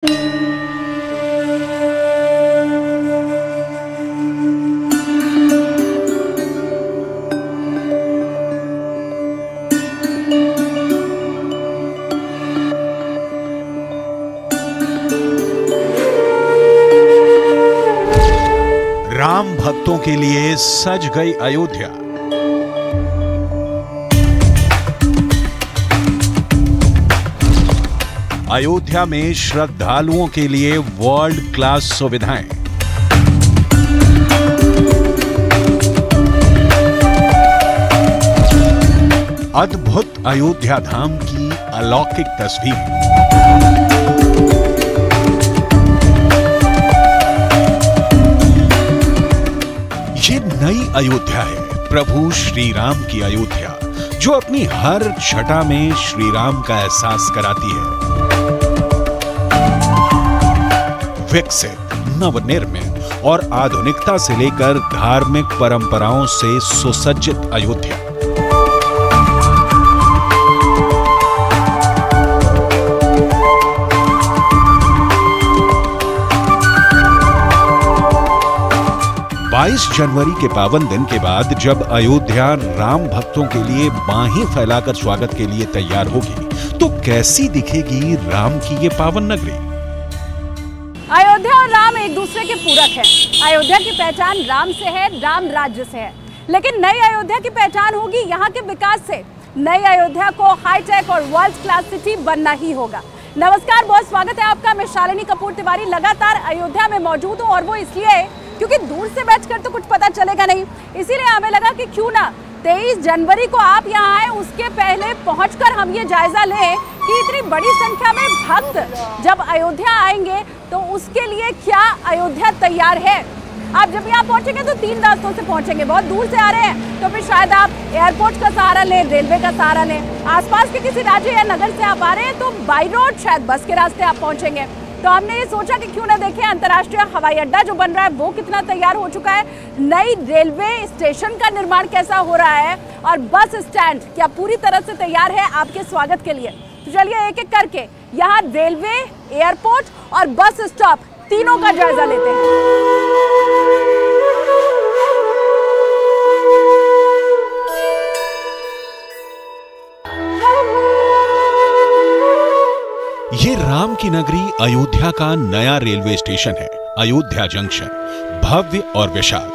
राम भक्तों के लिए सज गई अयोध्या। अयोध्या में श्रद्धालुओं के लिए वर्ल्ड क्लास सुविधाएं। अद्भुत अयोध्या धाम की अलौकिक तस्वीर। ये नई अयोध्या है, प्रभु श्री राम की अयोध्या, जो अपनी हर छटा में श्री राम का एहसास कराती है। विकसित, नवनिर्मित और आधुनिकता से लेकर धार्मिक परंपराओं से सुसज्जित अयोध्या। जनवरी के पावन दिन के बाद जब अयोध्या राम भक्तों के लिए बाहें फैलाकर स्वागत के लिए तैयार होगी, तो कैसी दिखेगी राम की ये पावन नगरी। अयोध्या और राम एक दूसरे के पूरक हैं। अयोध्या की पहचान राम से है, राम राज्य से है, लेकिन नई अयोध्या की पहचान होगी यहाँ के विकास से। नई अयोध्या को हाईटेक और वर्ल्ड क्लास सिटी बनना ही होगा। नमस्कार, बहुत स्वागत है आपका। मैं शालिनी कपूर तिवारी लगातार अयोध्या में मौजूद हूँ, और वो इसलिए क्योंकि दूर से बैठकर तो कुछ पता चलेगा नहीं, इसीलिए हमें लगा कि क्यों ना 23 जनवरी को आप यहाँ आए, उसके पहले पहुंचकर हम ये जायजा लें कि इतनी बड़ी संख्या में भक्त जब अयोध्या आएंगे तो उसके लिए क्या अयोध्या तैयार है। आप जब यहाँ पहुंचेंगे तो 3 रास्तों से पहुंचेंगे। बहुत दूर से आ रहे हैं तो फिर शायद आप एयरपोर्ट का सहारा लें, रेलवे का सहारा लें। आसपास के किसी राज्य या नगर से आप आ रहे हैं तो बाई रोड शायद बस के रास्ते आप पहुंचेंगे। तो हमने ये सोचा कि क्यों ना देखें अंतर्राष्ट्रीय हवाई अड्डा जो बन रहा है वो कितना तैयार हो चुका है, नई रेलवे स्टेशन का निर्माण कैसा हो रहा है, और बस स्टैंड क्या पूरी तरह से तैयार है आपके स्वागत के लिए। तो चलिए एक एक करके यहाँ रेलवे, एयरपोर्ट और बस स्टॉप तीनों का जायजा लेते हैं। ये राम की नगरी अयोध्या का नया रेलवे स्टेशन है, अयोध्या जंक्शन। भव्य और विशाल,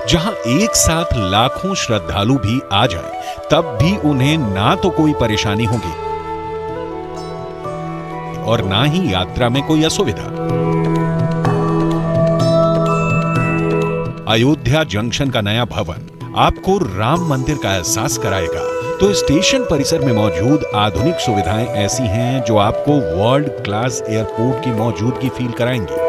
जहां एक साथ लाखों श्रद्धालु भी आ जाए तब भी उन्हें ना तो कोई परेशानी होगी और ना ही यात्रा में कोई असुविधा। अयोध्या जंक्शन का नया भवन आपको राम मंदिर का एहसास कराएगा। तो स्टेशन परिसर में मौजूद आधुनिक सुविधाएं ऐसी हैं जो आपको वर्ल्ड क्लास एयरपोर्ट की मौजूदगी फील कराएंगी।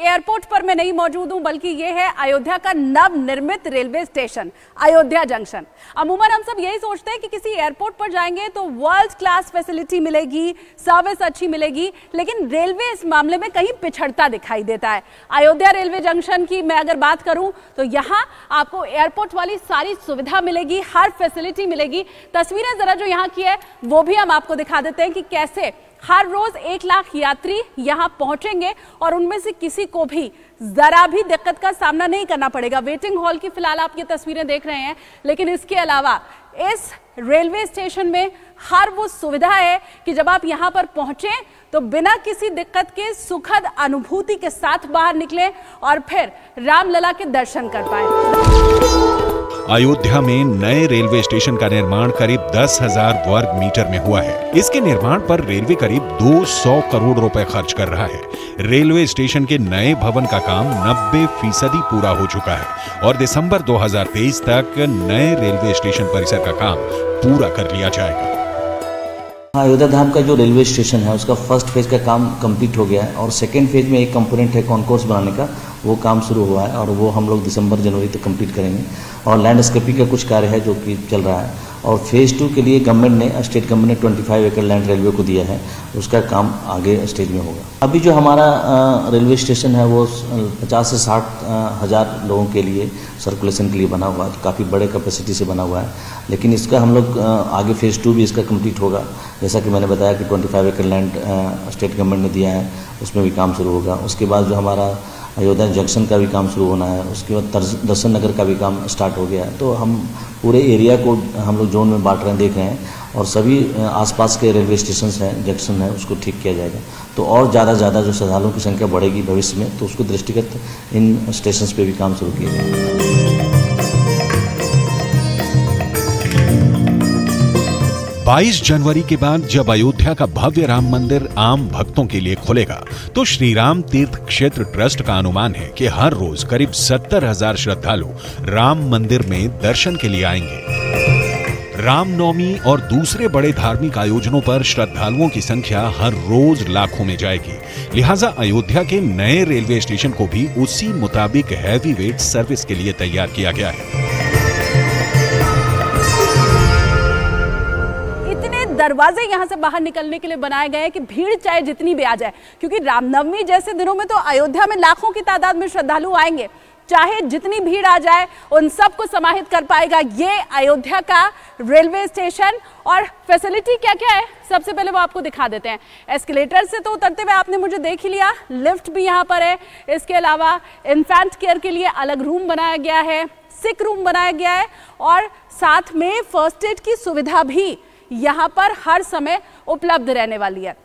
एयरपोर्ट पर मैं नहीं मौजूद हूं, बल्कि ये है अयोध्या का नव निर्मित रेलवे स्टेशन, अयोध्या जंक्शन। अमूमन हम सब यही सोचते हैं कि किसी एयरपोर्ट पर जाएंगे तो वर्ल्ड क्लास फैसिलिटी मिलेगी, सर्विस अच्छी मिलेगी, लेकिन रेलवे इस मामले में कहीं पिछड़ता दिखाई देता है। अयोध्या रेलवे जंक्शन की मैं अगर बात करूं तो यहाँ आपको एयरपोर्ट वाली सारी सुविधा मिलेगी, हर फैसिलिटी मिलेगी। तस्वीरें जरा जो यहाँ की है वो भी हम आपको दिखा देते हैं कि कैसे हर रोज 1 लाख यात्री यहाँ पहुंचेंगे और उनमें से किसी को भी जरा भी दिक्कत का सामना नहीं करना पड़ेगा। वेटिंग हॉल की फिलहाल आप ये तस्वीरें देख रहे हैं, लेकिन इसके अलावा इस रेलवे स्टेशन में हर वो सुविधा है कि जब आप यहाँ पर पहुंचे तो बिना किसी दिक्कत के सुखद अनुभूति के साथ बाहर निकलें और फिर रामलला के दर्शन कर पाए। अयोध्या में नए रेलवे स्टेशन का निर्माण करीब 10,000 वर्ग मीटर में हुआ है। इसके निर्माण पर रेलवे करीब 200 करोड़ रुपए खर्च कर रहा है। रेलवे स्टेशन के नए भवन का काम 90% पूरा हो चुका है और दिसंबर 2023 तक नए रेलवे स्टेशन परिसर का काम पूरा कर लिया जाएगा। अयोध्या धाम का जो रेलवे स्टेशन है उसका फर्स्ट फेज का काम कंप्लीट हो गया है और सेकेंड फेज में एक कंपोनेंट है कॉन्कोर्स बनाने का, वो काम शुरू हुआ है और वो हम लोग दिसंबर जनवरी तक कंप्लीट करेंगे। और लैंडस्केपिंग का कुछ कार्य है जो कि चल रहा है और फेज़ 2 के लिए गवर्नमेंट ने, स्टेट गवर्नमेंट ने 25 एकड़ लैंड रेलवे को दिया है, उसका काम आगे स्टेज में होगा। अभी जो हमारा रेलवे स्टेशन है वो 50 से 60 हज़ार लोगों के लिए सर्कुलेशन के लिए बना हुआ है, तो काफ़ी बड़े कैपेसिटी से बना हुआ है। लेकिन इसका हम लोग आगे फेज़ 2 भी इसका कंप्लीट होगा। जैसा कि मैंने बताया कि 25 एकड़ लैंड स्टेट गवर्नमेंट ने दिया है, उसमें भी काम शुरू होगा। उसके बाद जो हमारा अयोध्या जंक्शन का भी काम शुरू होना है, उसके बाद दर्शन नगर का भी काम स्टार्ट हो गया है। तो हम पूरे एरिया को हम लोग जोन में बांट रहे हैं, देख रहे हैं, और सभी आसपास के रेलवे स्टेशन हैं, जंक्शन है, उसको ठीक किया जाएगा। तो और ज़्यादा जो श्रद्धालुओं की संख्या बढ़ेगी भविष्य में, तो उसको दृष्टिगत इन स्टेशन पे भी काम शुरू किया जाएगा। 22 जनवरी के बाद जब अयोध्या का भव्य राम मंदिर आम भक्तों के लिए खुलेगा, तो श्री राम तीर्थ क्षेत्र ट्रस्ट का अनुमान है कि हर रोज करीब 70,000 श्रद्धालु राम मंदिर में दर्शन के लिए आएंगे। रामनवमी और दूसरे बड़े धार्मिक आयोजनों पर श्रद्धालुओं की संख्या हर रोज लाखों में जाएगी। लिहाजा अयोध्या के नए रेलवे स्टेशन को भी उसी मुताबिक हैवी वेट सर्विस के लिए तैयार किया गया है। दरवाजे यहाँ से बाहर निकलने के लिए बनाए गए हैं कि भीड़ चाहे जितनी भी आ जाए, क्योंकि रामनवमी जैसे दिनों में तो अयोध्या में लाखों की तादाद में श्रद्धालु आएंगे। चाहे जितनी भीड़ आ जाए उन सबको समाहित कर पाएगा ये अयोध्या का रेलवे स्टेशन। और फैसिलिटी क्या क्या है, सबसे पहले वो आपको दिखा देते हैं। एस्केलेटर से तो उतरते हुए आपने मुझे देख ही लिया, लिफ्ट भी यहाँ पर है। इसके अलावा इन्फेंट केयर के लिए अलग रूम बनाया गया है, सिक रूम बनाया गया है, और साथ में फर्स्ट एड की सुविधा भी यहाँ पर हर समय उपलब्ध रहने वाली है।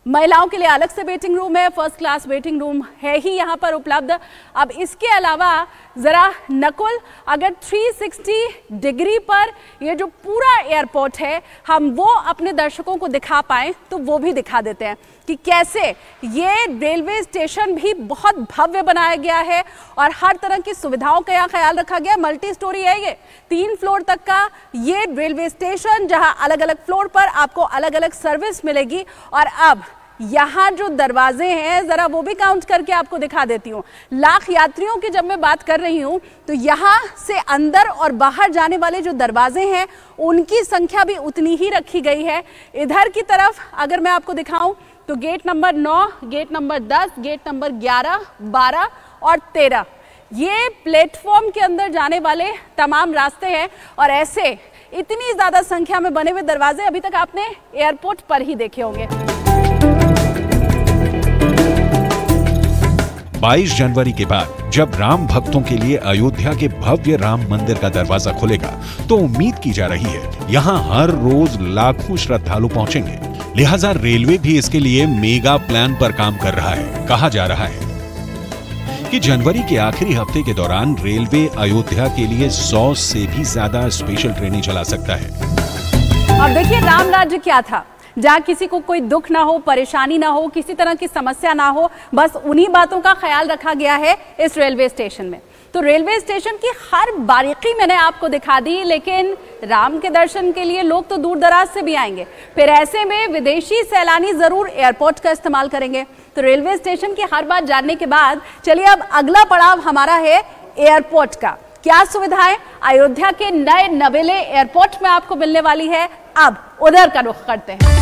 महिलाओं के लिए अलग से वेटिंग रूम है, फर्स्ट क्लास वेटिंग रूम है ही यहाँ पर उपलब्ध। अब इसके अलावा जरा नकुल, अगर 360 डिग्री पर ये जो पूरा एयरपोर्ट है हम वो अपने दर्शकों को दिखा पाएं, तो वो भी दिखा देते हैं कि कैसे ये रेलवे स्टेशन भी बहुत भव्य बनाया गया है और हर तरह की सुविधाओं का यहाँ ख्याल रखा गया। मल्टी स्टोरी है ये, 3 फ्लोर तक का ये रेलवे स्टेशन, जहाँ अलग अलग फ्लोर पर आपको अलग अलग सर्विस मिलेगी। और अब यहाँ जो दरवाजे हैं जरा वो भी काउंट करके आपको दिखा देती हूँ। लाख यात्रियों की जब मैं बात कर रही हूँ, तो यहाँ से अंदर और बाहर जाने वाले जो दरवाजे हैं उनकी संख्या भी उतनी ही रखी गई है। इधर की तरफ अगर मैं आपको दिखाऊं तो gate number 9, gate number 10, gate number 11, 12 और 13 ये प्लेटफॉर्म के अंदर जाने वाले तमाम रास्ते हैं। और ऐसे इतनी ज्यादा संख्या में बने हुए दरवाजे अभी तक आपने एयरपोर्ट पर ही देखे होंगे। 22 जनवरी के बाद जब राम भक्तों के लिए अयोध्या के भव्य राम मंदिर का दरवाजा खुलेगा, तो उम्मीद की जा रही है यहाँ हर रोज लाखों श्रद्धालु पहुंचेंगे। लिहाजा रेलवे भी इसके लिए मेगा प्लान पर काम कर रहा है। कहा जा रहा है कि जनवरी के आखिरी हफ्ते के दौरान रेलवे अयोध्या के लिए 100 से भी ज्यादा स्पेशल ट्रेनें चला सकता है। अब देखिए, राम राज्य क्या था, जहाँ किसी को कोई दुख ना हो, परेशानी ना हो, किसी तरह की समस्या ना हो, बस उन्हीं बातों का ख्याल रखा गया है इस रेलवे स्टेशन में। तो रेलवे स्टेशन की हर बारीकी मैंने आपको दिखा दी, लेकिन राम के दर्शन के लिए लोग तो दूर दराज से भी आएंगे। फिर ऐसे में विदेशी सैलानी जरूर एयरपोर्ट का इस्तेमाल करेंगे। तो रेलवे स्टेशन की हर बात जानने के बाद चलिए अब अगला पड़ाव हमारा है एयरपोर्ट का। क्या सुविधाएं अयोध्या के नए नवेले एयरपोर्ट में आपको मिलने वाली है, अब उधर का रुख करते हैं।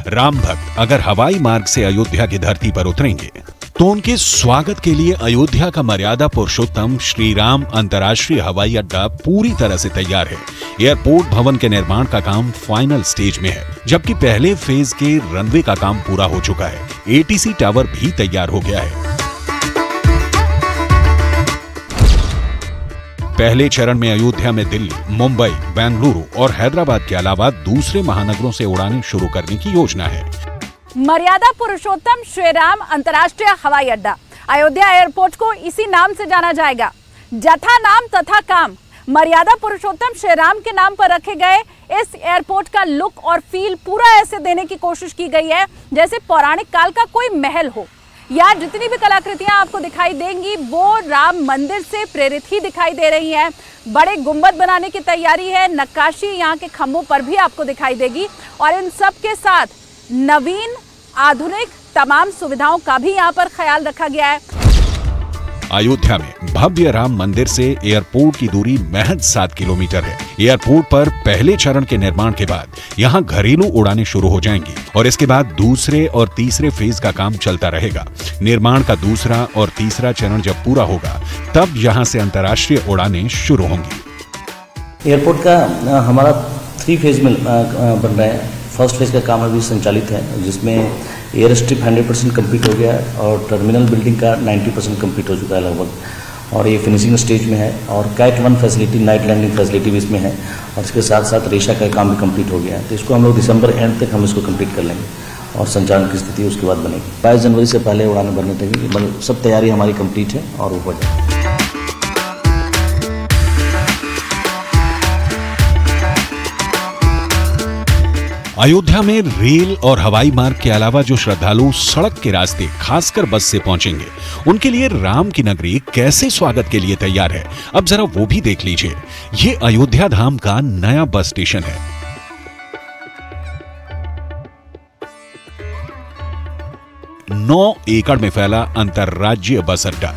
राम भक्त अगर हवाई मार्ग से अयोध्या की धरती पर उतरेंगे, तो उनके स्वागत के लिए अयोध्या का मर्यादा पुरुषोत्तम श्री राम अंतर्राष्ट्रीय हवाई अड्डा पूरी तरह से तैयार है। एयरपोर्ट भवन के निर्माण का काम फाइनल स्टेज में है, जबकि पहले फेज के रनवे का काम पूरा हो चुका है। एटीसी टावर भी तैयार हो गया है। पहले चरण में अयोध्या में दिल्ली, मुंबई, बेंगलुरु और हैदराबाद के अलावा दूसरे महानगरों से उड़ानें शुरू करने की योजना है। मर्यादा पुरुषोत्तम श्री राम अंतर्राष्ट्रीय हवाई अड्डा, अयोध्या एयरपोर्ट को इसी नाम से जाना जाएगा। जथा नाम तथा काम, मर्यादा पुरुषोत्तम श्री राम के नाम पर रखे गए इस एयरपोर्ट का लुक और फील पूरा ऐसे देने की कोशिश की गई है जैसे पौराणिक काल का कोई महल हो। या जितनी भी कलाकृतियां आपको दिखाई देंगी वो राम मंदिर से प्रेरित ही दिखाई दे रही हैं। बड़े गुंबद बनाने की तैयारी है, नक्काशी यहाँ के खंभों पर भी आपको दिखाई देगी। और इन सब के साथ नवीन, आधुनिक, तमाम सुविधाओं का भी यहाँ पर ख्याल रखा गया है। अयोध्या में भव्य राम मंदिर से एयरपोर्ट की दूरी महज 7 किलोमीटर है। एयरपोर्ट पर पहले चरण के निर्माण के बाद यहाँ घरेलू उड़ानें शुरू हो जाएंगी और इसके बाद दूसरे और तीसरे फेज का काम चलता रहेगा। निर्माण का दूसरा और तीसरा चरण जब पूरा होगा तब यहाँ से अंतर्राष्ट्रीय उड़ानें शुरू होंगी। एयरपोर्ट का हमारा 3 फेज में बन रहा है। फर्स्ट फेज का काम अभी संचालित है, जिसमें एयर स्ट्रिप 100% कंप्लीट हो गया है और टर्मिनल बिल्डिंग का 90% कंप्लीट हो चुका है लगभग, और ये फिनिशिंग स्टेज में है। और cat 1 facility, night landing facility भी इसमें है, और इसके साथ साथ रेशा का काम भी कंप्लीट हो गया है। तो इसको हम लोग दिसंबर एंड तक हम इसको कंप्लीट कर लेंगे और संचालन की स्थिति उसके बाद बनेगी। 22 जनवरी से पहले उड़ानें भरने तक सब तैयारी हमारी कंप्लीट है और वो हो जाएगी। अयोध्या में रेल और हवाई मार्ग के अलावा जो श्रद्धालु सड़क के रास्ते खासकर बस से पहुंचेंगे, उनके लिए राम की नगरी कैसे स्वागत के लिए तैयार है, अब जरा वो भी देख लीजिए। ये अयोध्या धाम का नया बस स्टेशन है। नौ एकड़ में फैला अंतर्राज्यीय बस अड्डा।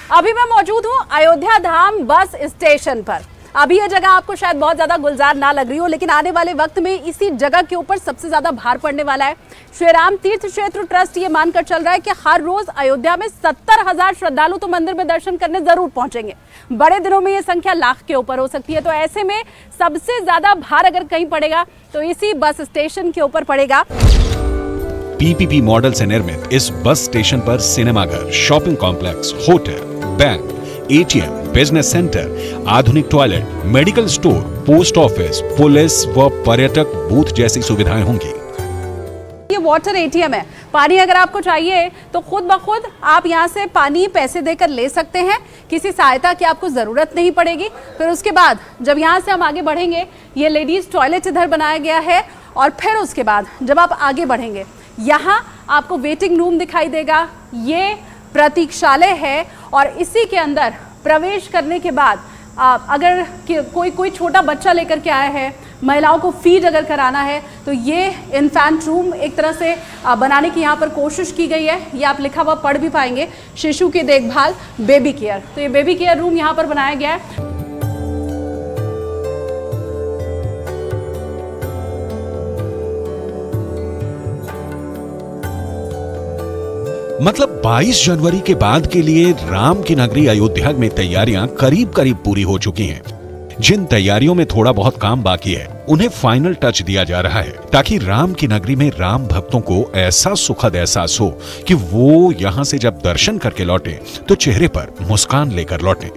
अभी मैं मौजूद हूँ अयोध्या धाम बस स्टेशन पर। अभी ये जगह आपको शायद बहुत ज्यादा गुलजार ना लग रही हो, लेकिन आने वाले वक्त में इसी जगह के ऊपर सबसे ज्यादा भार पड़ने वाला है। श्री राम तीर्थ क्षेत्र ट्रस्ट ये मानकर चल रहा है कि हर रोज अयोध्या में 70,000 श्रद्धालु तो मंदिर में दर्शन करने जरूर पहुंचेंगे। बड़े दिनों में ये संख्या लाख के ऊपर हो सकती है। तो ऐसे में सबसे ज्यादा भार अगर कहीं पड़ेगा तो इसी बस स्टेशन के ऊपर पड़ेगा। पीपीपी मॉडल से निर्मित इस बस स्टेशन पर सिनेमाघर, shopping complex, hotel, bank, ATM, business centre, आधुनिक toilet, medical store, post office, police व पर्यटक बूथ जैसी सुविधाएं होंगी। ये वाटर एटीएम है। पानी अगर आपको चाहिए तो खुद ब खुद आप यहाँ से पानी पैसे देकर ले सकते हैं, किसी सहायता की आपको जरूरत नहीं पड़ेगी। फिर उसके बाद जब यहाँ से हम आगे बढ़ेंगे, ये लेडीज टॉयलेट इधर बनाया गया है, और फिर उसके बाद जब आप आगे बढ़ेंगे यहाँ आपको वेटिंग रूम दिखाई देगा। ये प्रतीक्षालय है और इसी के अंदर प्रवेश करने के बाद अगर कोई छोटा बच्चा लेकर के आया है, महिलाओं को फीड अगर कराना है, तो ये इन्फेंट रूम एक तरह से बनाने की यहाँ पर कोशिश की गई है। ये आप लिखा हुआ पढ़ भी पाएंगे, शिशु की देखभाल, बेबी केयर। तो ये बेबी केयर रूम यहाँ पर बनाया गया है। मतलब 22 जनवरी के बाद के लिए राम की नगरी अयोध्या में तैयारियां करीब करीब पूरी हो चुकी हैं। जिन तैयारियों में थोड़ा बहुत काम बाकी है, उन्हें फाइनल टच दिया जा रहा है, ताकि राम की नगरी में राम भक्तों को ऐसा सुखद एहसास हो कि वो यहां से जब दर्शन करके लौटे तो चेहरे पर मुस्कान लेकर लौटे।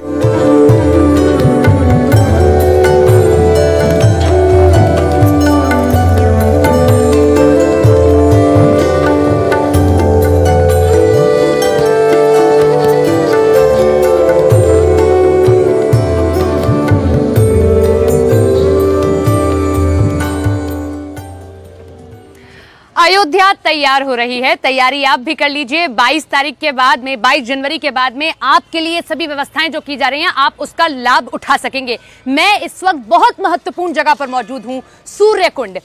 अयोध्या तैयार हो रही है। तैयारी आप भी कर लीजिए। 22 तारीख के बाद में, 22 जनवरी के बाद में आपके लिए सभी व्यवस्थाएं जो की जा रही हैं, आप उसका लाभ उठा सकेंगे। मैं इस वक्त बहुत महत्वपूर्ण जगह पर मौजूद हूं, सूर्यकुंड।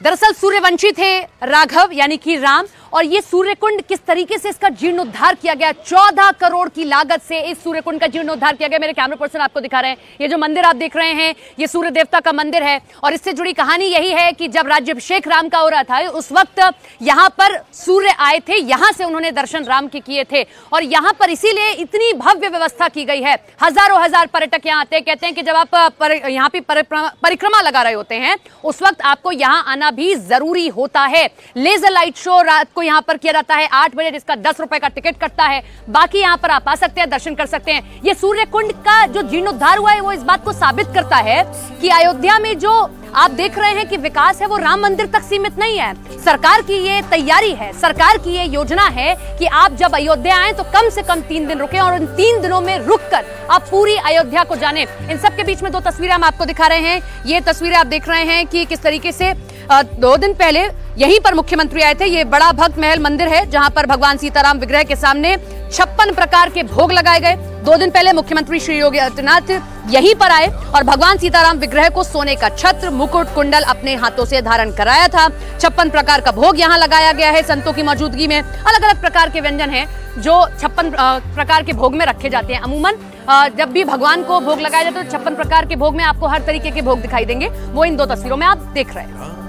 दरअसल सूर्यवंशी थे राघव यानी कि राम, और ये सूर्यकुंड किस तरीके से इसका जीर्णोद्धार किया गया, 14 करोड़ की लागत से इस सूर्यकुंड का जीर्णोद्धार किया गया। मेरे कैमरा पर्सन आपको दिखा रहे हैं, ये जो मंदिर आप देख रहे हैं ये सूर्य देवता का मंदिर है। और इससे जुड़ी कहानी यही है कि जब राज्याभिषेक राम का हो रहा था, उस वक्त यहाँ पर सूर्य आए थे, यहाँ से उन्होंने दर्शन राम के किए थे, और यहाँ पर इसीलिए इतनी भव्य व्यवस्था की गई है। हजारों हजार पर्यटक यहाँ आते हैं। कहते हैं कि जब आप यहाँ पे परिक्रमा लगा रहे होते हैं, उस वक्त आपको यहाँ आना भी जरूरी होता है। लेजर लाइट शो रात को यहाँ पर किया जाता है 8 बजे, जिसका 10 रुपए का टिकट कटता है। बाकी यहाँ पर आप आ सकते हैं, दर्शन कर सकते हैं। ये सूर्य कुंड का जो जीर्णोद्धार हुआ है, वो इस बात को साबित करता है कि अयोध्या में जो आप देख रहे हैं कि विकास है, वो राम मंदिर तक सीमित नहीं है। सरकार की ये तैयारी है, सरकार की ये योजना है कि आप जब अयोध्या आए तो कम से कम 3 दिन रुके, और उन 3 दिनों में रुककर आप पूरी अयोध्या को जाने। इन सब के बीच में 2 तस्वीरें हम आपको दिखा रहे हैं। ये तस्वीरें आप देख रहे हैं कि किस तरीके से 2 दिन पहले यहीं पर मुख्यमंत्री आए थे। ये बड़ा भक्त महल मंदिर है, जहां पर भगवान सीताराम विग्रह के सामने 56 प्रकार के भोग लगाए गए। 2 दिन पहले मुख्यमंत्री श्री योगी आदित्यनाथ यहीं पर आए और भगवान सीताराम विग्रह को सोने का छत्र, मुकुट, कुंडल अपने हाथों से धारण कराया था। 56 प्रकार का भोग यहाँ लगाया गया है। संतों की मौजूदगी में अलग अलग प्रकार के व्यंजन हैं जो 56 प्रकार के भोग में रखे जाते हैं। अमूमन जब भी भगवान को भोग लगाया जाता है तो 56 प्रकार के भोग में आपको हर तरीके के भोग दिखाई देंगे। वो इन 2 तस्वीरों में आप देख रहे हैं।